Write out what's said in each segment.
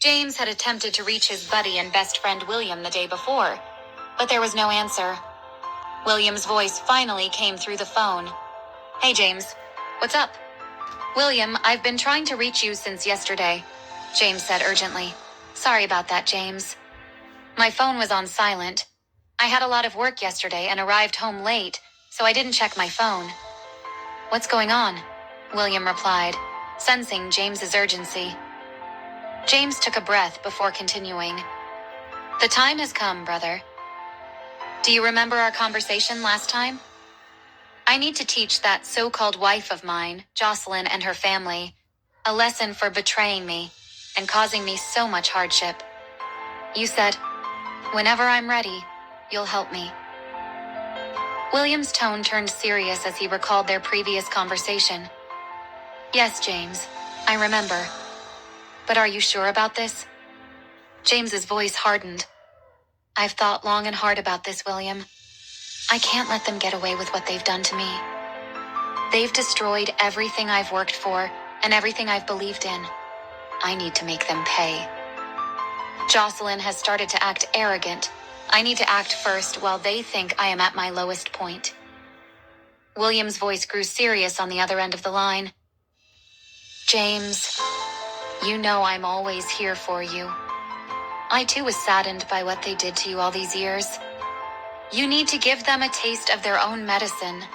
James had attempted to reach his buddy and best friend William the day before, but there was no answer. William's voice finally came through the phone. "Hey, James. What's up?" "William, I've been trying to reach you since yesterday," James said urgently. "Sorry about that, James. My phone was on silent. I had a lot of work yesterday and arrived home late, so I didn't check my phone." "What's going on?" William replied, sensing James's urgency. James took a breath before continuing. "The time has come, brother. Do you remember our conversation last time? I need to teach that so-called wife of mine, Jocelyn, and her family, a lesson for betraying me and causing me so much hardship. You said, whenever I'm ready, you'll help me." William's tone turned serious as he recalled their previous conversation. "Yes, James, I remember. But are you sure about this?" James's voice hardened. "I've thought long and hard about this, William. I can't let them get away with what they've done to me. They've destroyed everything I've worked for and everything I've believed in. I need to make them pay. Jocelyn has started to act arrogant. I need to act first while they think I am at my lowest point." William's voice grew serious on the other end of the line. "James, you know I'm always here for you. I too was saddened by what they did to you all these years. You need to give them a taste of their own medicine.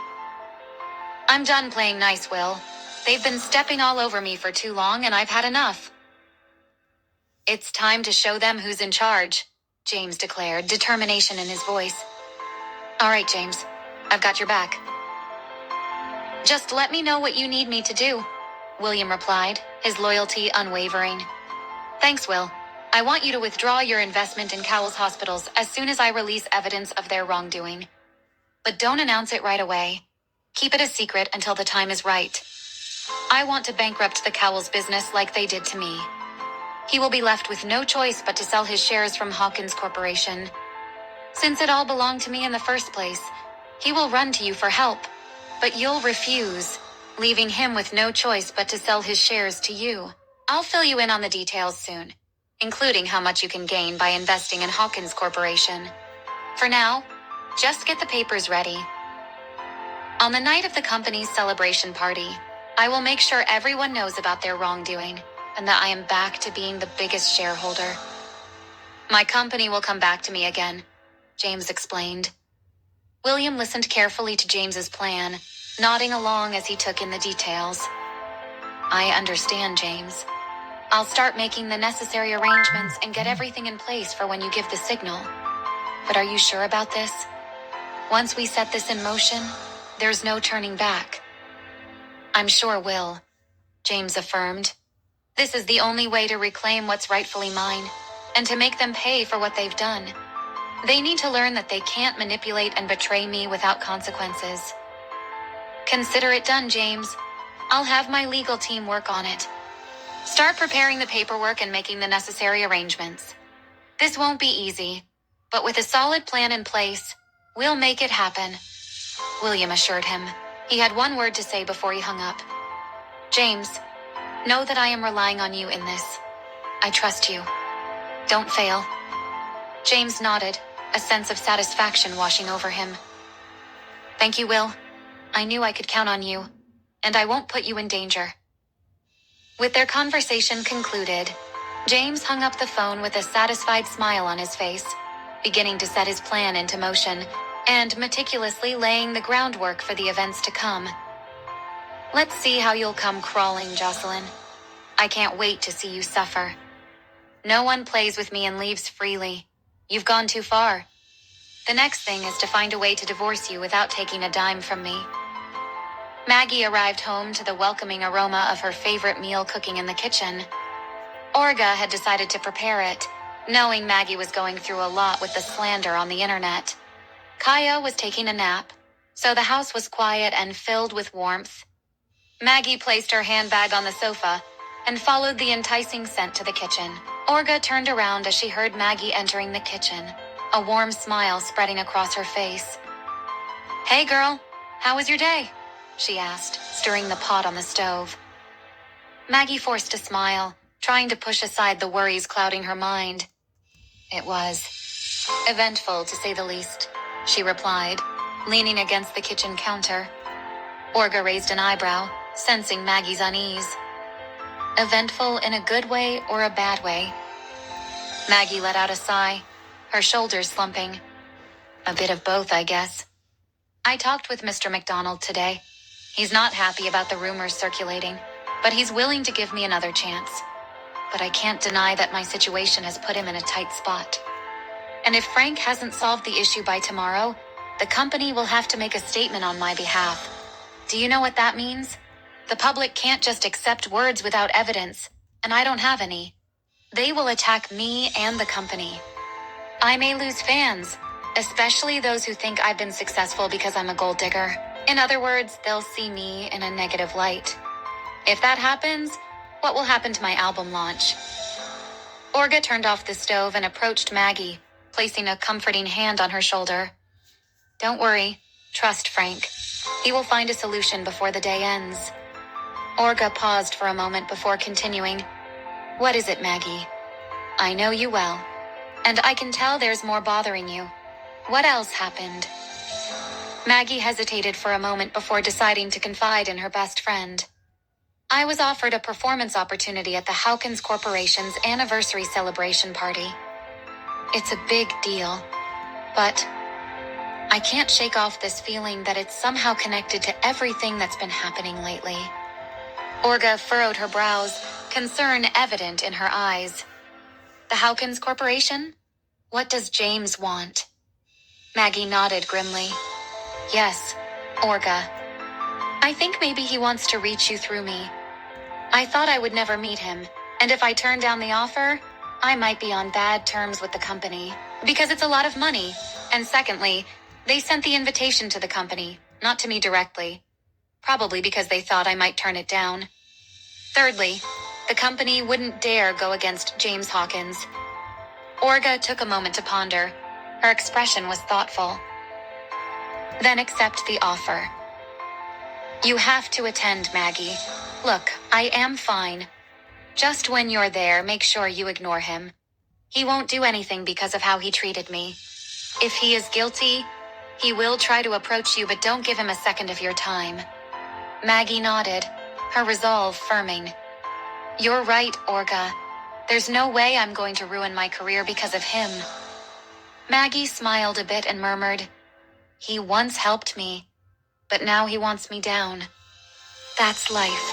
I'm done playing nice, Will. They've been stepping all over me for too long and I've had enough. It's time to show them who's in charge," James declared, determination in his voice. "All right, James, I've got your back. Just let me know what you need me to do," William replied, his loyalty unwavering. "Thanks, Will. I want you to withdraw your investment in Cowell's hospitals as soon as I release evidence of their wrongdoing. But don't announce it right away. Keep it a secret until the time is right. I want to bankrupt the Cowell's business like they did to me. He will be left with no choice but to sell his shares from Hawkins Corporation. Since it all belonged to me in the first place, he will run to you for help, but you'll refuse, leaving him with no choice but to sell his shares to you. I'll fill you in on the details soon, including how much you can gain by investing in Hawkins Corporation. For now, just get the papers ready. On the night of the company's celebration party, I will make sure everyone knows about their wrongdoing and that I am back to being the biggest shareholder. My company will come back to me again," James explained. William listened carefully to James's plan, nodding along as he took in the details. "I understand, James. I'll start making the necessary arrangements and get everything in place for when you give the signal. But are you sure about this? Once we set this in motion, there's no turning back." "I'm sure, Will," James affirmed. "This is the only way to reclaim what's rightfully mine, and to make them pay for what they've done. They need to learn that they can't manipulate and betray me without consequences." "Consider it done, James. I'll have my legal team work on it. Start preparing the paperwork and making the necessary arrangements. This won't be easy, but with a solid plan in place, we'll make it happen," William assured him. He had one word to say before he hung up. "James, know that I am relying on you in this. I trust you. Don't fail." James nodded, a sense of satisfaction washing over him. "Thank you, Will. I knew I could count on you, and I won't put you in danger." With their conversation concluded, James hung up the phone with a satisfied smile on his face, beginning to set his plan into motion and meticulously laying the groundwork for the events to come. "Let's see how you'll come crawling, Jocelyn. I can't wait to see you suffer. No one plays with me and leaves freely. You've gone too far. The next thing is to find a way to divorce you without taking a dime from me." Maggie arrived home to the welcoming aroma of her favorite meal cooking in the kitchen. Olga had decided to prepare it, knowing Maggie was going through a lot with the slander on the internet. Kaya was taking a nap, so the house was quiet and filled with warmth. Maggie placed her handbag on the sofa and followed the enticing scent to the kitchen. Olga turned around as she heard Maggie entering the kitchen, a warm smile spreading across her face. "Hey girl, how was your day?" she asked, stirring the pot on the stove. Maggie forced a smile, trying to push aside the worries clouding her mind. It was eventful, to say the least, she replied, leaning against the kitchen counter. Olga raised an eyebrow, sensing Maggie's unease. Eventful in a good way or a bad way? Maggie let out a sigh, her shoulders slumping. A bit of both, I guess. I talked with Mr. McDonald today. He's not happy about the rumors circulating, but he's willing to give me another chance. But I can't deny that my situation has put him in a tight spot. And if Frank hasn't solved the issue by tomorrow, the company will have to make a statement on my behalf. Do you know what that means? The public can't just accept words without evidence, and I don't have any. They will attack me and the company. I may lose fans, especially those who think I've been successful because I'm a gold digger. In other words, they'll see me in a negative light. If that happens, what will happen to my album launch? Olga turned off the stove and approached Maggie, placing a comforting hand on her shoulder. Don't worry. Trust Frank. He will find a solution before the day ends. Olga paused for a moment before continuing. What is it, Maggie? I know you well, and I can tell there's more bothering you. What else happened? Maggie hesitated for a moment before deciding to confide in her best friend. I was offered a performance opportunity at the Hawkins Corporation's anniversary celebration party. It's a big deal, but I can't shake off this feeling that it's somehow connected to everything that's been happening lately. Olga furrowed her brows, concern evident in her eyes. The Hawkins Corporation? What does James want? Maggie nodded grimly. Yes, Olga. I think maybe he wants to reach you through me. I thought I would never meet him, and if I turn down the offer, I might be on bad terms with the company, because it's a lot of money. And secondly, they sent the invitation to the company, not to me directly. Probably because they thought I might turn it down. Thirdly, the company wouldn't dare go against James Hawkins. Olga took a moment to ponder. Her expression was thoughtful. Then accept the offer. You have to attend, Maggie. Look, I am fine. Just when you're there, make sure you ignore him. He won't do anything because of how he treated me. If he is guilty, he will try to approach you, but don't give him a second of your time. Maggie nodded, her resolve firming. You're right, Olga. There's no way I'm going to ruin my career because of him. Maggie smiled a bit and murmured, He once helped me, but now he wants me down. That's life.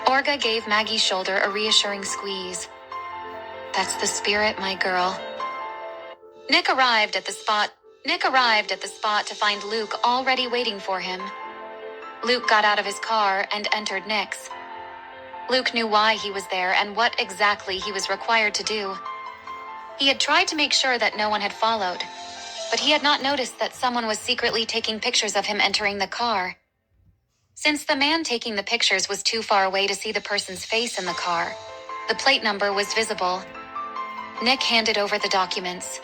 Olga gave Maggie's shoulder a reassuring squeeze. That's the spirit, my girl. Nick arrived at the spot to find Luke already waiting for him. Luke got out of his car and entered Nick's. Luke knew why he was there and what exactly he was required to do. He had tried to make sure that no one had followed, but he had not noticed that someone was secretly taking pictures of him entering the car. Since the man taking the pictures was too far away to see the person's face in the car, the plate number was visible. Nick handed over the documents.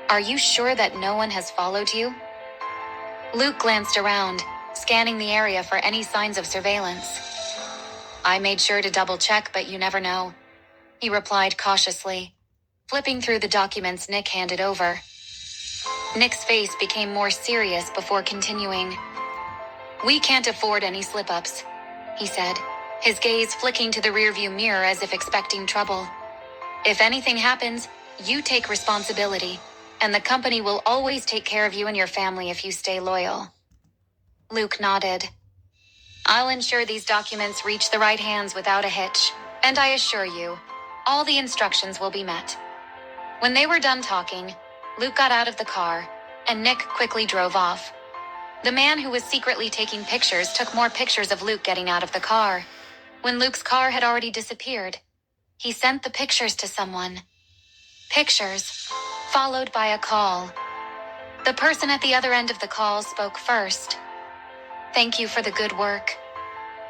Are you sure that no one has followed you? Luke glanced around, scanning the area for any signs of surveillance. I made sure to double-check, but you never know, he replied cautiously, flipping through the documents Nick handed over. Nick's face became more serious before continuing. We can't afford any slip-ups, he said, his gaze flicking to the rearview mirror as if expecting trouble. If anything happens, you take responsibility, and the company will always take care of you and your family if you stay loyal. Luke nodded. I'll ensure these documents reach the right hands without a hitch, and I assure you, all the instructions will be met. When they were done talking, Luke got out of the car, and Nick quickly drove off. The man who was secretly taking pictures took more pictures of Luke getting out of the car. When Luke's car had already disappeared, he sent the pictures to someone. Pictures, followed by a call. The person at the other end of the call spoke first. Thank you for the good work.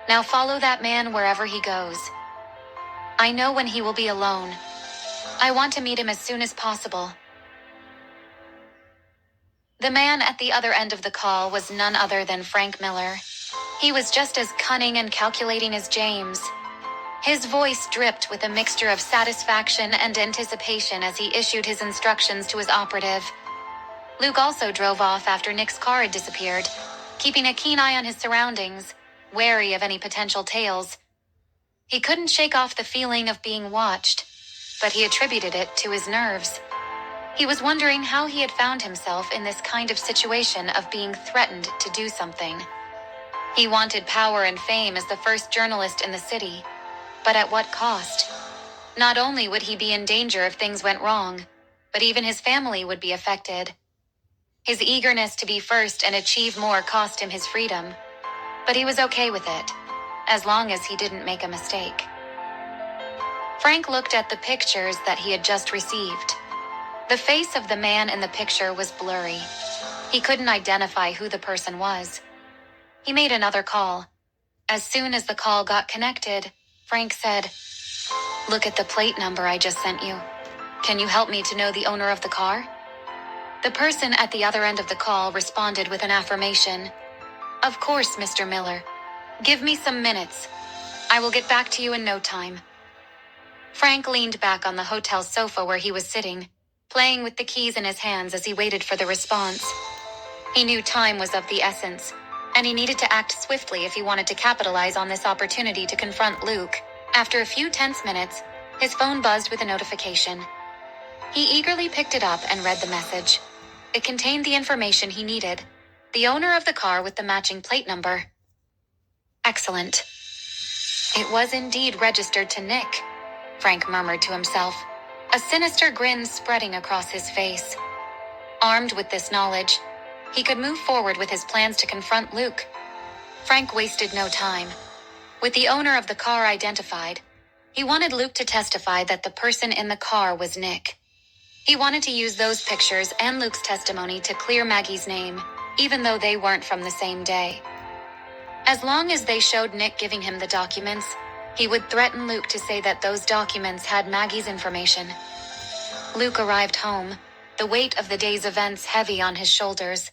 Now follow that man wherever he goes. I know when he will be alone. I want to meet him as soon as possible. The man at the other end of the call was none other than Frank Miller. He was just as cunning and calculating as James. His voice dripped with a mixture of satisfaction and anticipation as he issued his instructions to his operative. Luke also drove off after Nick's car had disappeared, keeping a keen eye on his surroundings, wary of any potential tales. He couldn't shake off the feeling of being watched, but he attributed it to his nerves. He was wondering how he had found himself in this kind of situation of being threatened to do something. He wanted power and fame as the first journalist in the city, but at what cost? Not only would he be in danger if things went wrong, but even his family would be affected. His eagerness to be first and achieve more cost him his freedom, but he was okay with it, as long as he didn't make a mistake. Frank looked at the pictures that he had just received. The face of the man in the picture was blurry. He couldn't identify who the person was. He made another call. As soon as the call got connected, Frank said, "Look at the plate number I just sent you. Can you help me to know the owner of the car?" The person at the other end of the call responded with an affirmation. "Of course, Mr. Miller. Give me some minutes. I will get back to you in no time." Frank leaned back on the hotel sofa where he was sitting, playing with the keys in his hands as he waited for the response. He knew time was of the essence, and he needed to act swiftly if he wanted to capitalize on this opportunity to confront Luke. After a few tense minutes, his phone buzzed with a notification. He eagerly picked it up and read the message. It contained the information he needed, the owner of the car with the matching plate number. Excellent. It was indeed registered to Nick, Frank murmured to himself, a sinister grin spreading across his face. Armed with this knowledge, he could move forward with his plans to confront Luke. Frank wasted no time. With the owner of the car identified, he wanted Luke to testify that the person in the car was Nick. He wanted to use those pictures and Luke's testimony to clear Maggie's name, even though they weren't from the same day. As long as they showed Nick giving him the documents, he would threaten Luke to say that those documents had Maggie's information. Luke arrived home, the weight of the day's events heavy on his shoulders.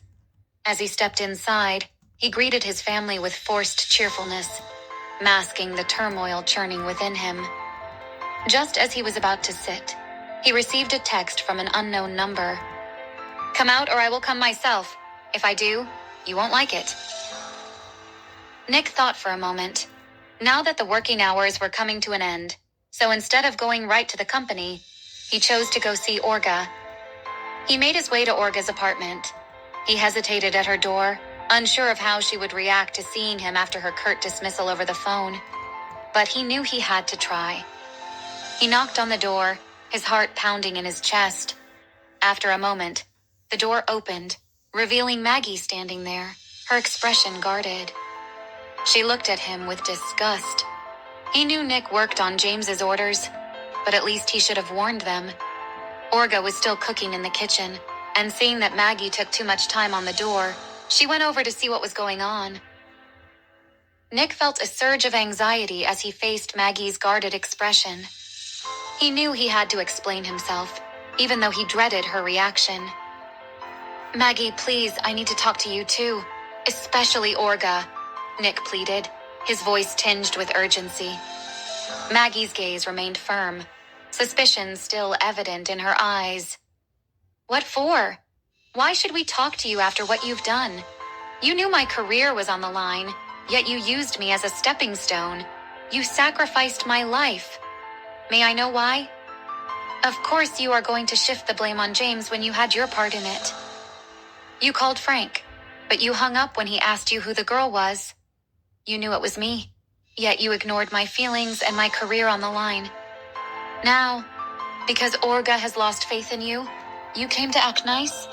As he stepped inside, he greeted his family with forced cheerfulness, masking the turmoil churning within him. Just as he was about to sit, he received a text from an unknown number. "Come out or I will come myself. If I do, you won't like it." Nick thought for a moment. Now that the working hours were coming to an end, so instead of going right to the company, he chose to go see Olga. He made his way to Olga's apartment. He hesitated at her door, unsure of how she would react to seeing him after her curt dismissal over the phone. But he knew he had to try. He knocked on the door, his heart pounding in his chest. After a moment, the door opened, revealing Maggie standing there, her expression guarded. She looked at him with disgust. He knew Nick worked on James's orders, but at least he should have warned them. Olga was still cooking in the kitchen, and seeing that Maggie took too much time on the door, she went over to see what was going on. Nick felt a surge of anxiety as he faced Maggie's guarded expression. He knew he had to explain himself, even though he dreaded her reaction. "Maggie, please, I need to talk to you too. Especially Olga," Nick pleaded, his voice tinged with urgency. Maggie's gaze remained firm, suspicion still evident in her eyes. "What for? Why should we talk to you after what you've done? You knew my career was on the line, yet you used me as a stepping stone. You sacrificed my life. May I know why? Of course you are going to shift the blame on James when you had your part in it. You called Frank, but you hung up when he asked you who the girl was. You knew it was me, yet you ignored my feelings and my career on the line. Now, because Olga has lost faith in you, you came to act nice?